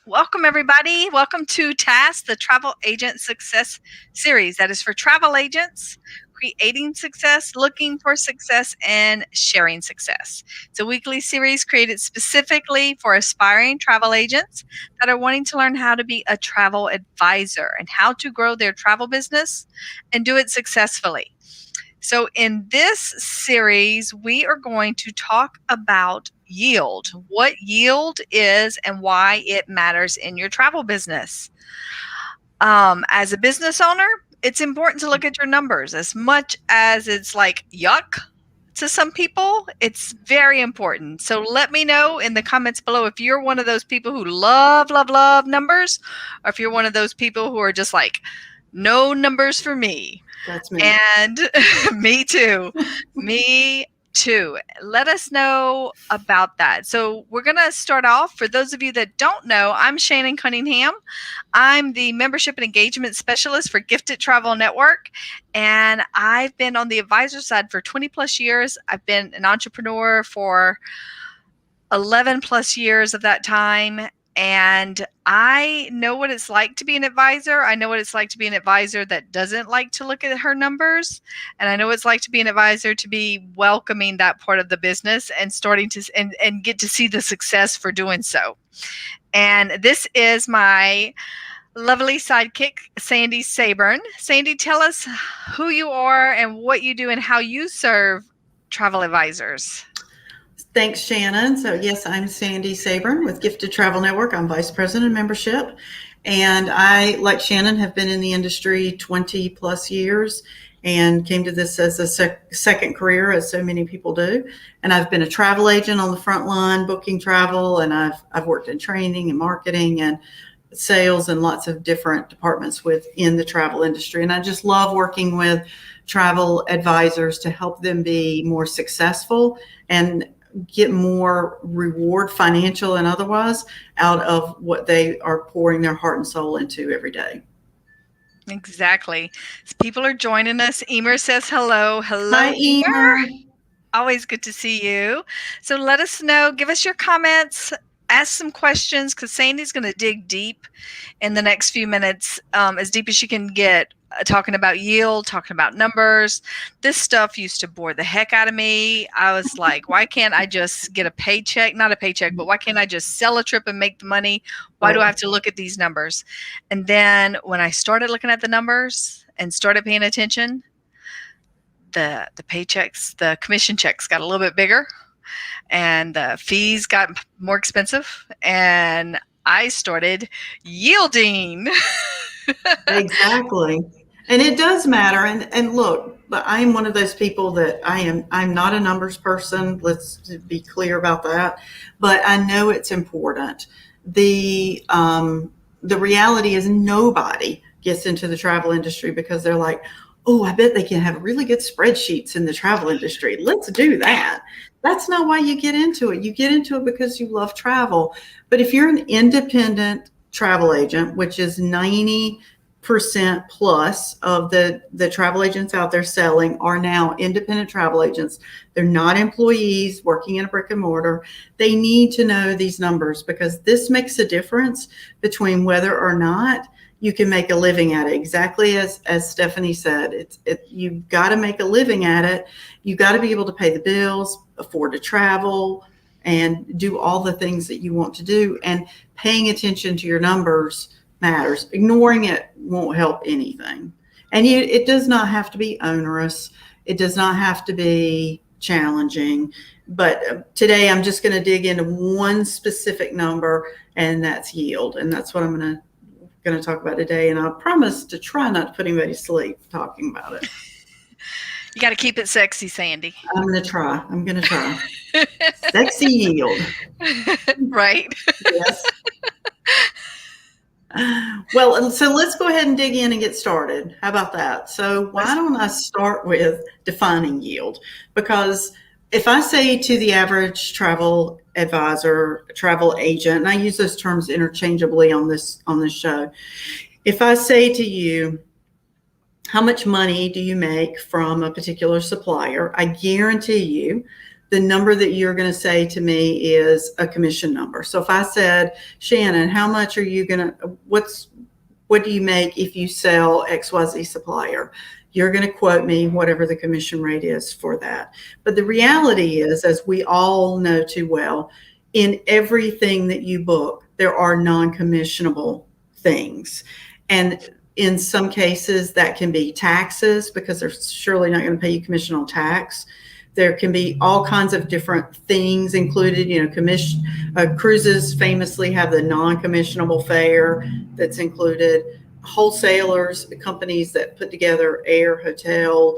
welcome everybody. Welcome to TASK, the Travel Agent Success Series. That is for travel agents creating success, looking for success, and sharing success. It's a weekly series created specifically for aspiring travel agents that are wanting to learn how to be a travel advisor and how to grow their travel business and do it successfully. So, in this series, we are going to talk about yield, what yield is, and why it matters in your travel business. As a business owner, it's important to look at your numbers as much as it's like yuck to some people. It's very important. So, let me know in the comments below if you're one of those people who love numbers, or if you're one of those people who are just like, no numbers for me. That's me. And me too. Me too. Let us know about that. So we're going to start off. For those of you that don't know, I'm Shannon Cunningham. I'm the membership and engagement specialist for Gifted Travel Network. And I've been on the advisor side for 20 plus years. I've been an entrepreneur for 11 plus years of that time. And I know what it's like to be an advisor. I know what it's like to be an advisor that doesn't like to look at her numbers. And I know what it's like to be an advisor to be welcoming that part of the business and starting to and get to see the success for doing so. And this is my lovely sidekick, Sandy Sabern. Sandy, tell us who you are and what you do and how you serve travel advisors. Thanks, Shannon. So yes, I'm Sandy Sabern with Gifted Travel Network. I'm Vice President of Membership. And I, like Shannon, have been in the industry 20 plus years and came to this as a second career, as so many people do. And I've been a travel agent on the front line, booking travel, and I've worked in training and marketing and sales and lots of different departments within the travel industry. And I just love working with travel advisors to help them be more successful and get more reward, financial and otherwise, out of what they are pouring their heart and soul into every day. Exactly. People are joining us. Emer says hello. Hello, Hi, Emer. Always good to see you. So let us know. Give us your comments. Ask some questions, because Sandy's going to dig deep in the next few minutes, as deep as she can get, talking about yield, talking about numbers. This stuff used to bore the heck out of me. I was like, why can't I just get a paycheck? Not a paycheck, but why can't I just sell a trip and make the money? Why do I have to look at these numbers? And then when I started looking at the numbers and started paying attention, the paychecks, the commission checks got a little bit bigger, and the fees got more expensive, and I started yielding. Exactly. And it does matter. And look, but I am one of those people that I'm not a numbers person. Let's be clear about that. But I know it's important. The reality is nobody gets into the travel industry because they're like, oh, I bet they can have really good spreadsheets in the travel industry. Let's do that. That's not why you get into it. You get into it because you love travel. But if you're an independent travel agent, which is 90% plus of the travel agents out there selling are now independent travel agents. They're not employees working in a brick and mortar. They need to know these numbers, because this makes a difference between whether or not you can make a living at it. Exactly as Stephanie said, you've got to make a living at it. You've got to be able to pay the bills, afford to travel, and do all the things that you want to do. And paying attention to your numbers matters. Ignoring it won't help anything. And it does not have to be onerous. It does not have to be challenging. But today I'm just going to dig into one specific number, and that's yield. And that's what I'm going to talk about today. And I promise to try not to put anybody to sleep talking about it. You got to keep it sexy, Sandy. I'm going to try. Sexy yield. Right. Yes. Well, so let's go ahead and dig in and get started. How about that? So why don't I start with defining yield? Because if I say to the average travel advisor, travel agent, and I use those terms interchangeably on this show, if I say to you, how much money do you make from a particular supplier? I guarantee you the number that you're going to say to me is a commission number. So if I said, Shannon, how much are you going to, what do you make if you sell XYZ supplier? You're going to quote me whatever the commission rate is for that. But the reality is, as we all know too well, in everything that you book, there are non-commissionable things. And in some cases that can be taxes, because they're surely not going to pay you commission on tax. There can be all kinds of different things included, commission. Cruises famously have the non-commissionable fare that's included. Wholesalers, companies that put together air, hotel,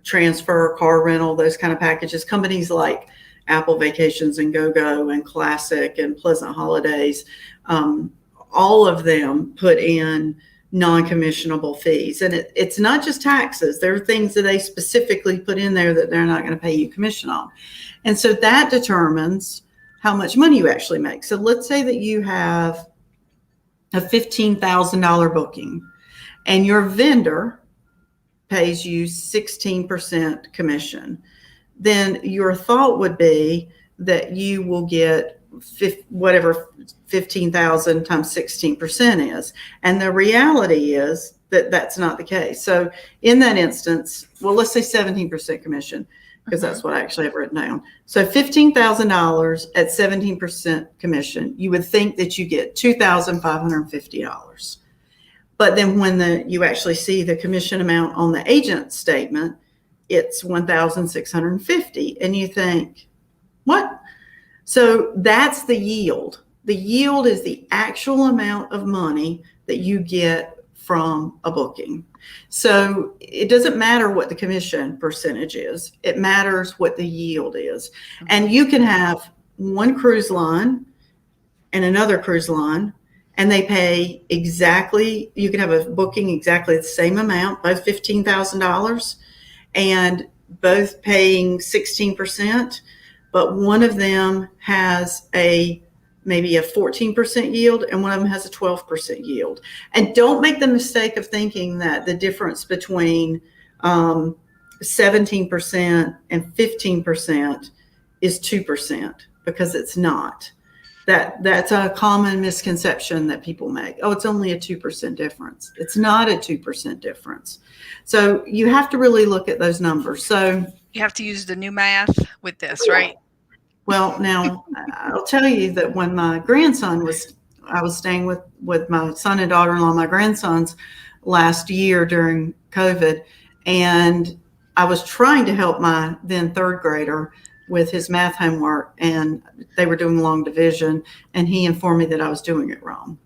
transfer, car rental, those kind of packages. Companies like Apple Vacations and GoGo and Classic and Pleasant Holidays, all of them put in non-commissionable fees. And it's not just taxes. There are things that they specifically put in there that they're not going to pay you commission on. And so that determines how much money you actually make. So let's say that you have a $15,000 booking and your vendor pays you 16% commission. Then your thought would be that you will get whatever 15,000 times 16% is. And the reality is that that's not the case. So in that instance, well, let's say 17% commission, because that's what I actually have written down. So $15,000 at 17% commission, you would think that you get $2,550. But then when you actually see the commission amount on the agent statement, it's $1,650. And you think, what? So that's the yield. The yield is the actual amount of money that you get from a booking. So it doesn't matter what the commission percentage is. It matters what the yield is. And you can have one cruise line and another cruise line, and they pay exactly, you can have a booking exactly the same amount, both $15,000, and both paying 16%. But one of them has maybe a 14% yield and one of them has a 12% yield. And don't make the mistake of thinking that the difference between 17% and 15% is 2%, because it's not. That's a common misconception that people make. Oh, it's only a 2% difference. It's not a 2% difference. So you have to really look at those numbers. So you have to use the new math with this, right? Well, now I'll tell you that when my grandson I was staying with my son and daughter-in-law, my grandsons, last year during COVID, and I was trying to help my then third grader with his math homework, and they were doing long division, and he informed me that I was doing it wrong.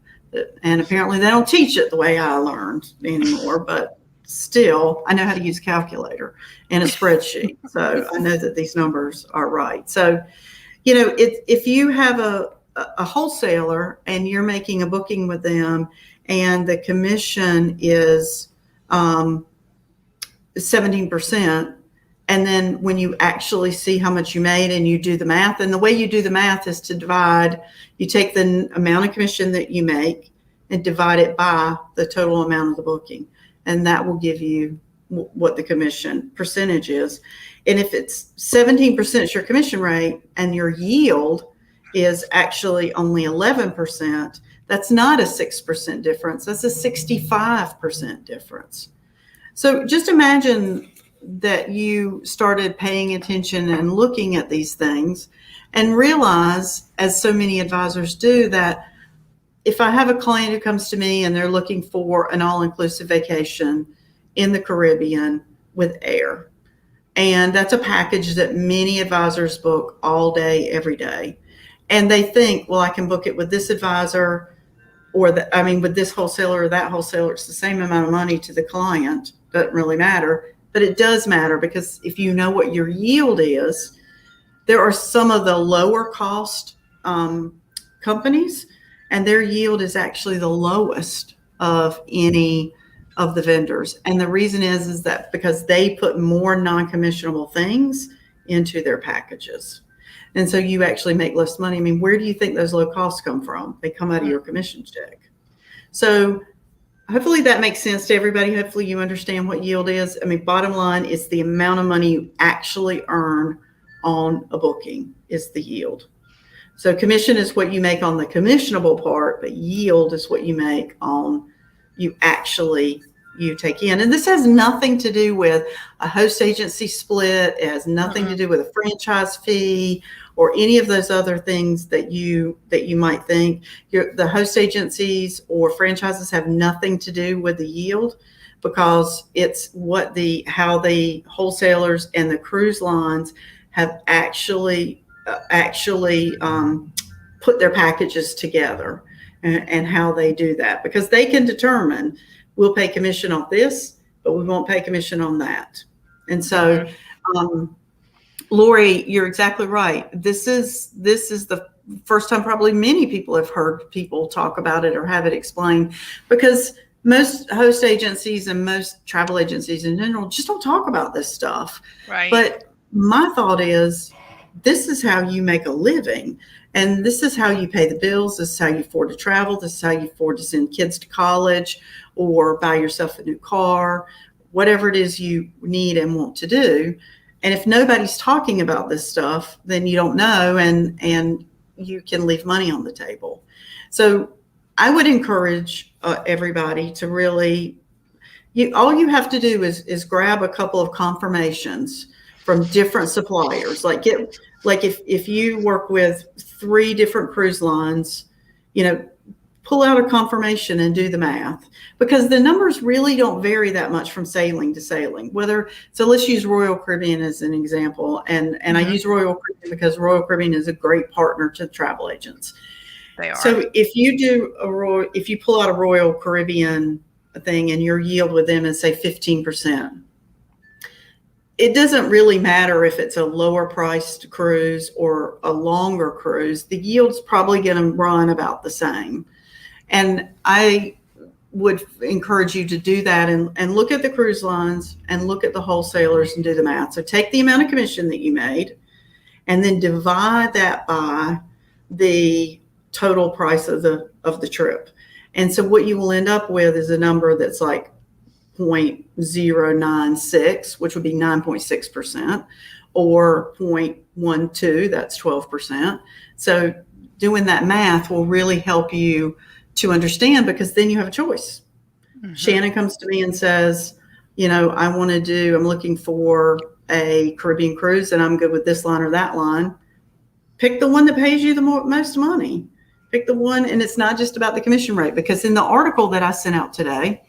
And apparently they don't teach it the way I learned anymore, but still, I know how to use a calculator and a spreadsheet. So I know that these numbers are right. So, if you have a wholesaler and you're making a booking with them and the commission is 17%, and then when you actually see how much you made and you do the math, and the way you do the math is to you take the amount of commission that you make and divide it by the total amount of the booking. And that will give you what the commission percentage is. And if it's 17% is your commission rate and your yield is actually only 11%, that's not a 6% difference. That's a 65% difference. So just imagine that you started paying attention and looking at these things and realize, as so many advisors do, that if I have a client who comes to me and they're looking for an all-inclusive vacation in the Caribbean with air, and that's a package that many advisors book all day, every day, and they think, well, I can book it with this advisor with this wholesaler or that wholesaler, it's the same amount of money to the client. Doesn't really matter, but it does matter, because if you know what your yield is, there are some of the lower cost companies, and their yield is actually the lowest of any of the vendors. And the reason is that because they put more non-commissionable things into their packages. And so you actually make less money. I mean, where do you think those low costs come from? They come out of your commission check. So hopefully that makes sense to everybody. Hopefully you understand what yield is. I mean, bottom line is the amount of money you actually earn on a booking is the yield. So commission is what you make on the commissionable part, but yield is what you make on you take in. And this has nothing to do with a host agency split. It has nothing to do with a franchise fee or any of those other things that you might think. The host agencies or franchises have nothing to do with the yield, because it's how the wholesalers and the cruise lines have actually put their packages together, and how they do that, because they can determine, we'll pay commission on this, but we won't pay commission on that. And so, Lori, you're exactly right. This is the first time probably many people have heard people talk about it or have it explained, because most host agencies and most travel agencies in general just don't talk about this stuff. Right. But my thought is, this is how you make a living, and this is how you pay the bills. This is how you afford to travel. This is how you afford to send kids to college or buy yourself a new car, whatever it is you need and want to do. And if nobody's talking about this stuff, then you don't know, and you can leave money on the table. So I would encourage everybody to really, all you have to do is grab a couple of confirmations from different suppliers. Like if you work with 3 different cruise lines, pull out a confirmation and do the math, because the numbers really don't vary that much from sailing to sailing. So let's use Royal Caribbean as an example. And I use Royal Caribbean because Royal Caribbean is a great partner to travel agents. They are. So if you pull out a Royal Caribbean thing and your yield with them is say 15%, it doesn't really matter if it's a lower priced cruise or a longer cruise. The yield's probably going to run about the same. And I would encourage you to do that and look at the cruise lines and look at the wholesalers and do the math. So take the amount of commission that you made and then divide that by the total price of the trip. And so what you will end up with is a number that's like 0.096, which would be 9.6%, or 0.12, that's 12%. So doing that math will really help you to understand, because then you have a choice. Shannon comes to me and says, I'm looking for a Caribbean cruise and I'm good with this line or that line. Pick the one that pays you the most money. Pick the one, and it's not just about the commission rate, because in the article that I sent out today,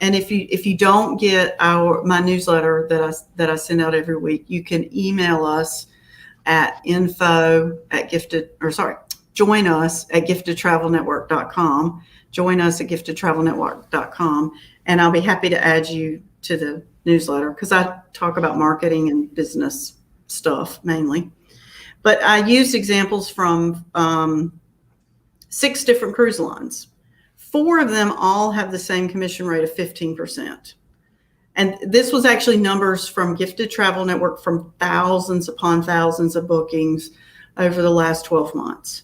and if you don't get my newsletter that I send out every week, you can email us at join us at giftedtravelnetwork.com. Join us at giftedtravelnetwork.com, and I'll be happy to add you to the newsletter, because I talk about marketing and business stuff mainly. But I used examples from 6 different cruise lines. 4 of them all have the same commission rate of 15%. And this was actually numbers from Gifted Travel Network from thousands upon thousands of bookings over the last 12 months.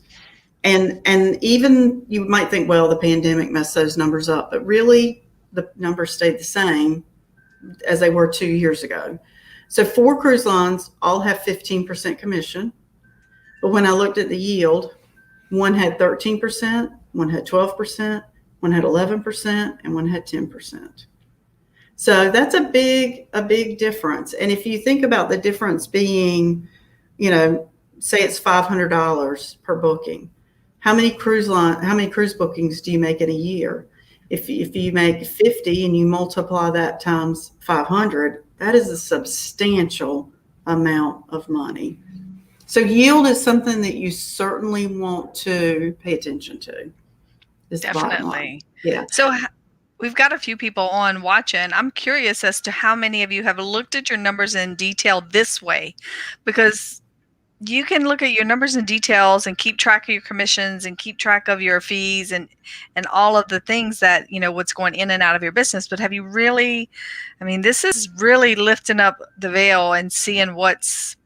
And even you might think, well, the pandemic messed those numbers up, but really the numbers stayed the same as they were 2 years ago. So 4 cruise lines all have 15% commission. But when I looked at the yield, one had 13%, one had 12%, one had 11%, and one had 10%. So that's a big difference. And if you think about the difference being, say it's $500 per booking, how many cruise bookings do you make in a year? If you make 50 and you multiply that times 500, that is a substantial amount of money. So yield is something that you certainly want to pay attention to. Definitely. Yeah. So we've got a few people on watching. I'm curious as to how many of you have looked at your numbers in detail this way, because you can look at your numbers and details and keep track of your commissions and keep track of your fees and all of the things that, what's going in and out of your business. But have you really, this is really lifting up the veil and seeing what's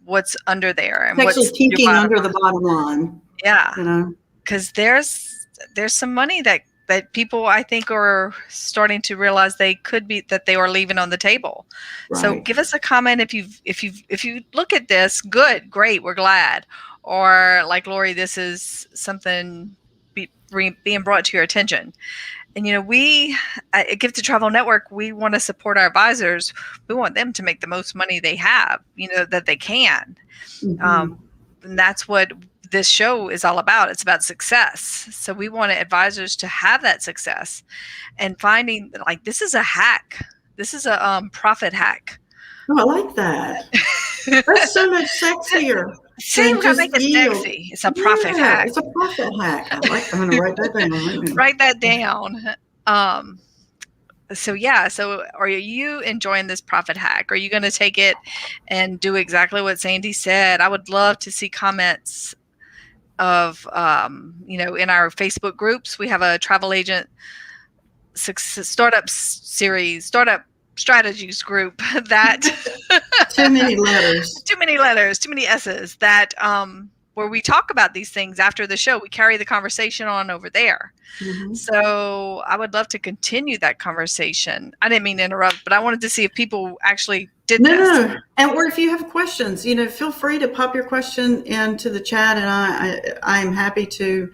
under there. And it's actually peeking under the bottom line. Yeah. Because there's some money that that people, I think, are starting to realize that they are leaving on the table. So Right. give us a comment if you look at this. Good, great, we're glad. Or like Lori, this is something being brought to your attention. And we at Gift to Travel Network, we want to support our advisors. We want them to make the most money they have, that they can. Mhm. And that's what this show is all about. It's about success. So we want advisors to have that success, and finding like this is a hack. This is a profit hack. Oh, I like that. That's so much sexier See, than we gotta just make it yield. sexy. It's a profit Yeah, hack. it's a profit hack. I'm going to write that down right now. Write that down. So yeah, so are you enjoying this profit hack? Are you going to take it and do exactly what Sandy said? I would love to see comments of in our Facebook groups. We have a travel agent startup strategies group that Too many letters. too many letters, too many S's, that where we talk about these things after the show. We carry the conversation on over there. Mhm. So I would love to continue that conversation. I didn't mean to interrupt, but I wanted to see if people actually did No, this. no. And or if you have questions, feel free to pop your question into the chat, and I'm happy to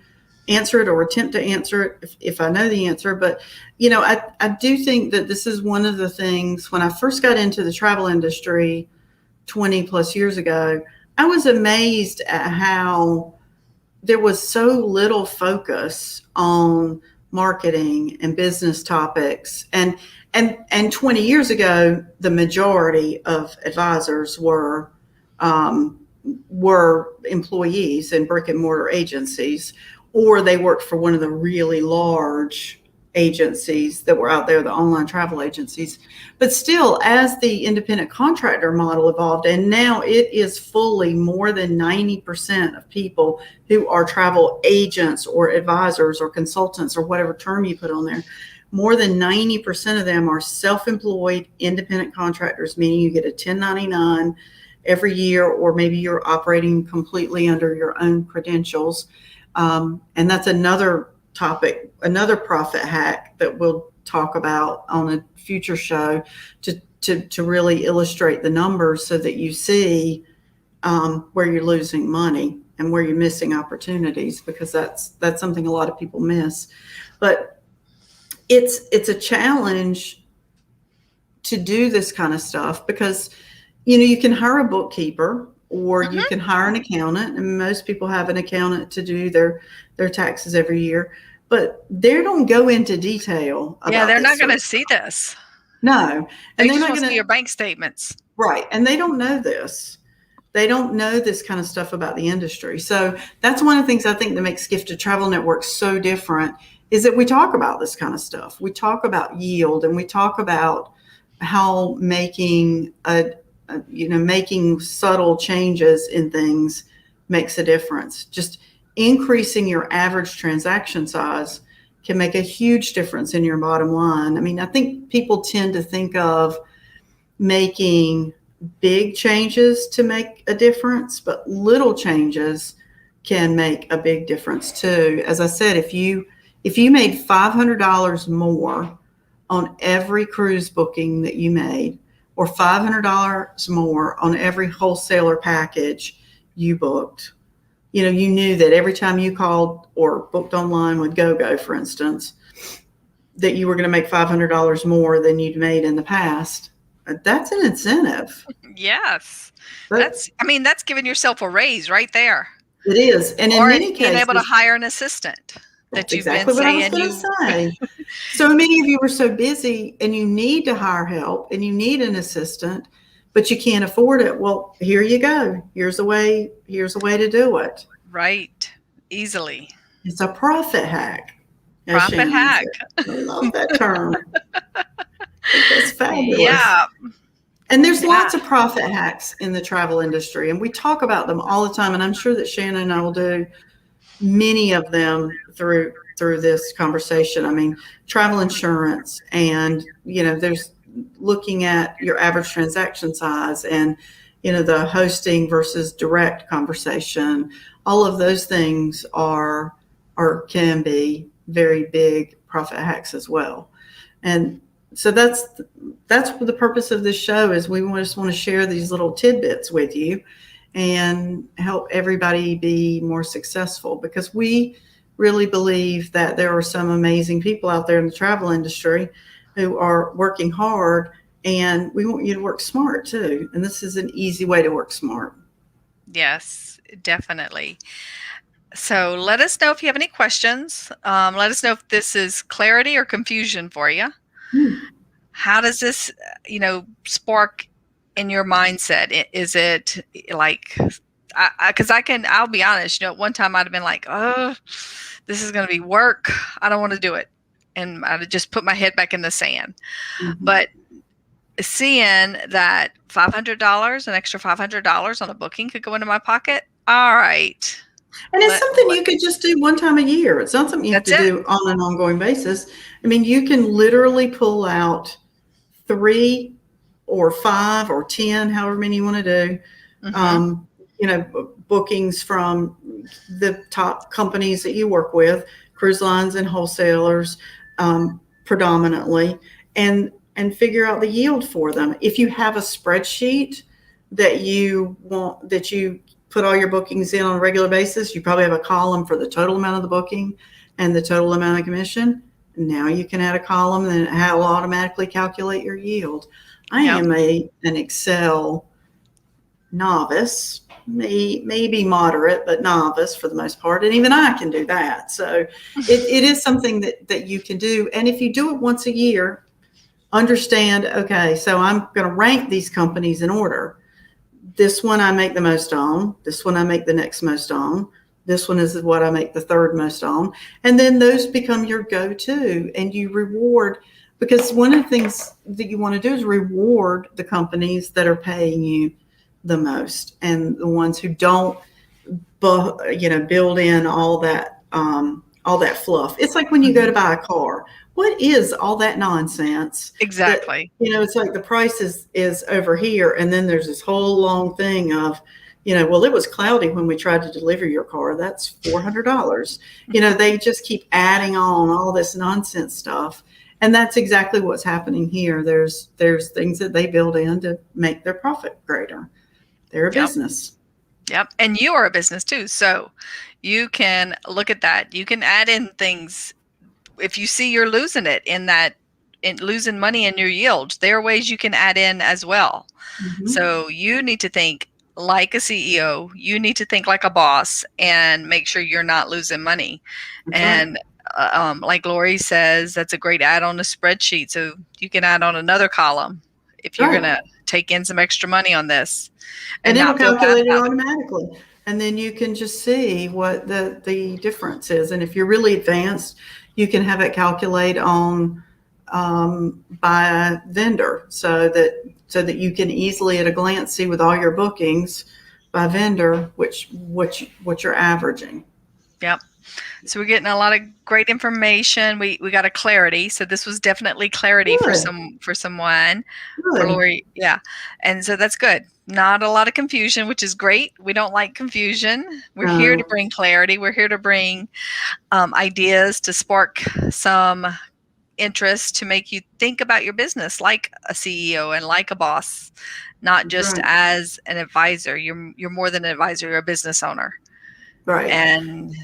answer it or attempt to answer it if I know the answer. But I do think that this is one of the things. When I first got into the travel industry 20 plus years ago, I was amazed at how there was so little focus on marketing and business topics. And 20 years ago, the majority of advisors were employees in brick and mortar agencies, or they worked for one of the really large agencies that were out there, the online travel agencies. But still, as the independent contractor model evolved, and now it is fully more than 90% of people who are travel agents or advisors or consultants or whatever term you put on there, more than 90% of them are self-employed independent contractors, meaning you get a 1099 every year, or maybe you're operating completely under your own credentials. And that's another topic, another profit hack that we'll talk about on a future show to really illustrate the numbers so that you see where you're losing money and where you're missing opportunities, because that's something a lot of people miss. But it's a challenge to do this kind of stuff because you can hire a bookkeeper, or you can hire an accountant, and most people have an accountant to do their taxes every year, but they don't go into detail about Yeah, they're this not going to stuff. see this. No, They and they're just not want to going see your bank statements. right, and they don't know this. They don't know this kind of stuff about the industry. So that's one of the things I think that makes Gift to Travel Network so different, is that we talk about this kind of stuff. We talk about yield, and we talk about how making making subtle changes in things makes a difference. Just increasing your average transaction size can make a huge difference in your bottom line. I mean, I think people tend to think of making big changes to make a difference, but little changes can make a big difference too. As I said, if you made $500 more on every cruise booking that you made, or $500 more on every wholesaler package you booked, you knew that every time you called or booked online with GoGo, for instance, that you were going to make $500 more than you'd made in the past. That's an incentive. Yes. But That's giving yourself a raise right there. it is. And in Or many being able to cases, hire an assistant that that's you've been exactly what I was saying going to say. So many of you are so busy and you need to hire help and you need an assistant, but you can't afford it. Well, here you go. Here's a way to do it. Right. Easily. It's a profit hack. as Profit Shannon hack. said. I love that term. It's fabulous. Yeah. And there's Yeah. lots of profit hacks in the travel industry, and we talk about them all the time. And I'm sure that Shannon and I will do many of them through this conversation. I mean, travel insurance, and there's looking at your average transaction size, and the hosting versus direct conversation. All of those things can be very big profit hacks as well. And so that's what the purpose of this show is. We just want to share these little tidbits with you and help everybody be more successful, because we really believe that there are some amazing people out there in the travel industry who are working hard, and we want you to work smart too. And this is an easy way to work smart. Yes, definitely. So let us know if you have any questions. Let us know if this is clarity or confusion for you. How does this, spark in your mindset? Is it like, because I'll be honest, at one time I'd have been like, oh, this is going to be work. I don't want to do it. And I'd just put my head back in the sand. Mm-hmm. But seeing that $500, an extra $500 on a booking could go into my pocket. All right. And it's something you could just do one time a year. It's not something you have to do on an ongoing basis. I mean, you can literally pull out 3 or 5 or 10, however many you want to do, bookings from the top companies that you work with, cruise lines and wholesalers, predominantly, and figure out the yield for them. If you have a spreadsheet that you put all your bookings in on a regular basis, you probably have a column for the total amount of the booking and the total amount of commission. Now you can add a column and it will automatically calculate your yield. I am an Excel novice, maybe moderate, but novice for the most part. And even I can do that. So it is something that you can do. And if you do it once a year, understand, okay, so I'm going to rank these companies in order. This one I make the most on. This one I make the next most on. This one is what I make the third most on. And then those become your go-to, and you reward, because one of the things that you want to do is reward the companies that are paying you the most, and the ones who don't, build in all that fluff. It's like when you go to buy a car. What is all that nonsense? Exactly. It's like the price is over here, and then there's this whole long thing of, well, it was cloudy when we tried to deliver your car. That's $400. They just keep adding on all this nonsense stuff. And that's exactly what's happening here. There's things that they build in to make their profit greater. They're a business. Yep. And you are a business too. So you can look at that. You can add in things. If you see you're losing it in losing money in your yield, there are ways you can add in as well. Mm-hmm. So you need to think like a CEO. You need to think like a boss and make sure you're not losing money. That's and right. Like Lori says, that's a great add on a spreadsheet. So you can add on another column if you're going to take in some extra money on this. And it'll calculate it automatically. And then you can just see what the difference is. And if you're really advanced, you can have it calculate on by a vendor, so that you can easily at a glance see with all your bookings by vendor what you're averaging. Yep. So we're getting a lot of great information. We got a clarity. So this was definitely clarity for someone. Good. For Lori, yeah. And so that's good. Not a lot of confusion, which is great. We don't like confusion. We're here to bring clarity. We're here to bring ideas to spark some interest, to make you think about your business like a CEO and like a boss, not just as an advisor. You're more than an advisor. You're a business owner. Right. And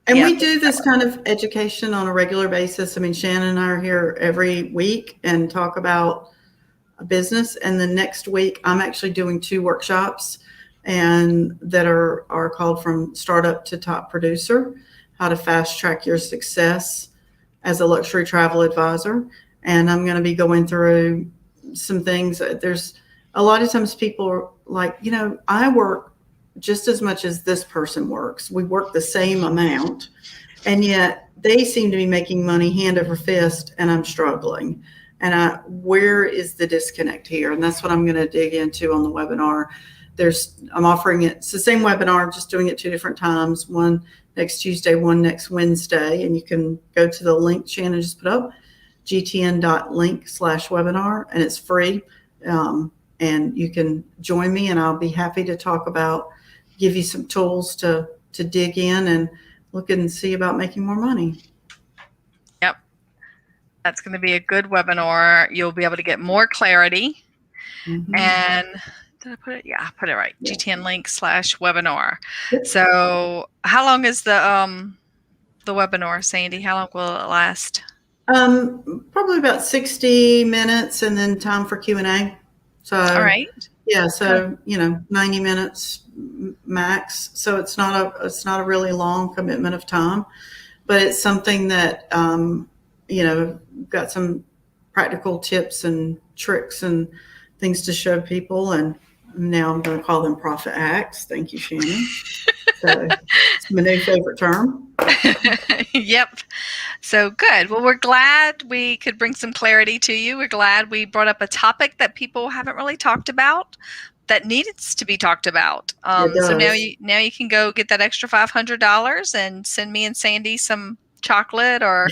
we do this kind of education on a regular basis. I mean, Shannon and I are here every week and talk about a business. And the next week, I'm actually doing 2 workshops, and that are called From Startup to Top Producer: How to Fast Track Your Success as a Luxury Travel Advisor. And I'm going to be going through some things. There's a lot of times people are like, I work just as much as this person works. We work the same amount, and yet they seem to be making money hand over fist, and I'm struggling. And where is the disconnect here? And that's what I'm going to dig into on the webinar. I'm offering it. It's the same webinar, I'm just doing it 2 different times. One next Tuesday, one next Wednesday. And you can go to the link Shannon just put up, gtn.link/webinar, and it's free. And you can join me, and I'll be happy to give you some tools to dig in and look and see about making more money. That's going to be a good webinar. You'll be able to get more clarity. Mhm. And did I put it? Yeah, I put it right. Yeah. GTN link/webinar. Yep. So how long is the webinar, Sandy? How long will it last? Probably about 60 minutes and then time for Q&A. So, All right. yeah, so, 90 minutes max. So it's not a really long commitment of time, but it's something that, got some practical tips and tricks and things to show people. And now I'm going to call them profit hacks. Thank you, Shannon. So it's my new favorite term. Yep. So good. Well, we're glad we could bring some clarity to you. We're glad we brought up a topic that people haven't really talked about that needs to be talked about. So now you can go get that extra $500 and send me and Sandy some chocolate or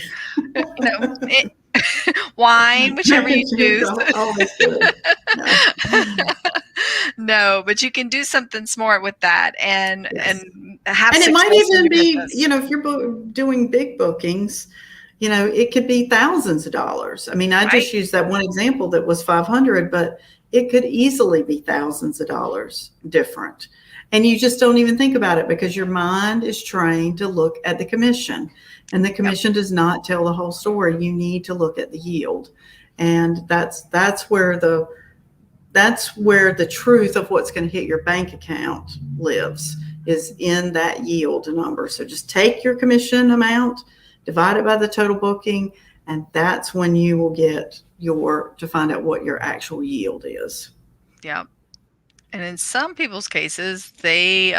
wine, whichever you choose. Always good. No, but you can do something smart with that and have. And it might even be, if you're doing big bookings, it could be thousands of dollars. I mean, I just used that one example that was 500, but it could easily be thousands of dollars different. And you just don't even think about it because your mind is trained to look at the commission, and the commission does not tell the whole story. You need to look at the yield. And that's where the truth of what's going to hit your bank account lives, is in that yield number. So just take your commission amount, divide it by the total booking, and that's when you will get to find out what your actual yield is. Yeah. And in some people's cases, they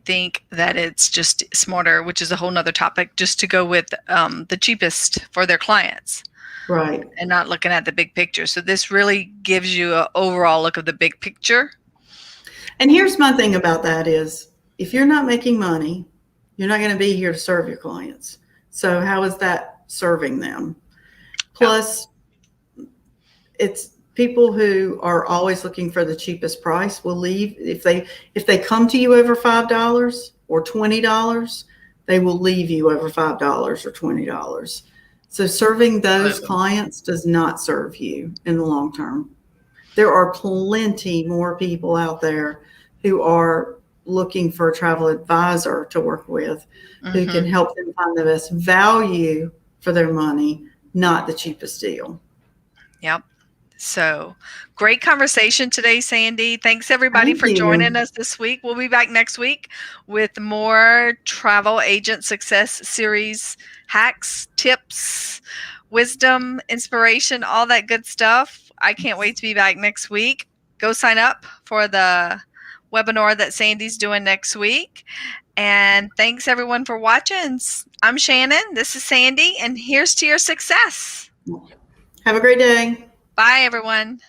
think that it's just smarter, which is a whole nother topic, just to go with the cheapest for their clients. Right. And not looking at the big picture. So this really gives you an overall look of the big picture. And here's my thing about that is, if you're not making money, you're not going to be here to serve your clients. So how is that serving them? Plus, it's people who are always looking for the cheapest price will leave. If they come to you over $5 or $20, they will leave you over $5 or $20. So serving those clients does not serve you in the long term. There are plenty more people out there who are looking for a travel advisor to work with, who can help them find the best value for their money, not the cheapest deal. Yep. So great conversation today, Sandy. Thanks everybody for joining us this week. We'll be back next week with more Travel Agent Success Series hacks, tips, wisdom, inspiration, all that good stuff. I can't wait to be back next week. Go sign up for the webinar that Sandy's doing next week. And thanks everyone for watching. I'm Shannon. This is Sandy, and here's to your success. Have a great day. Bye, everyone.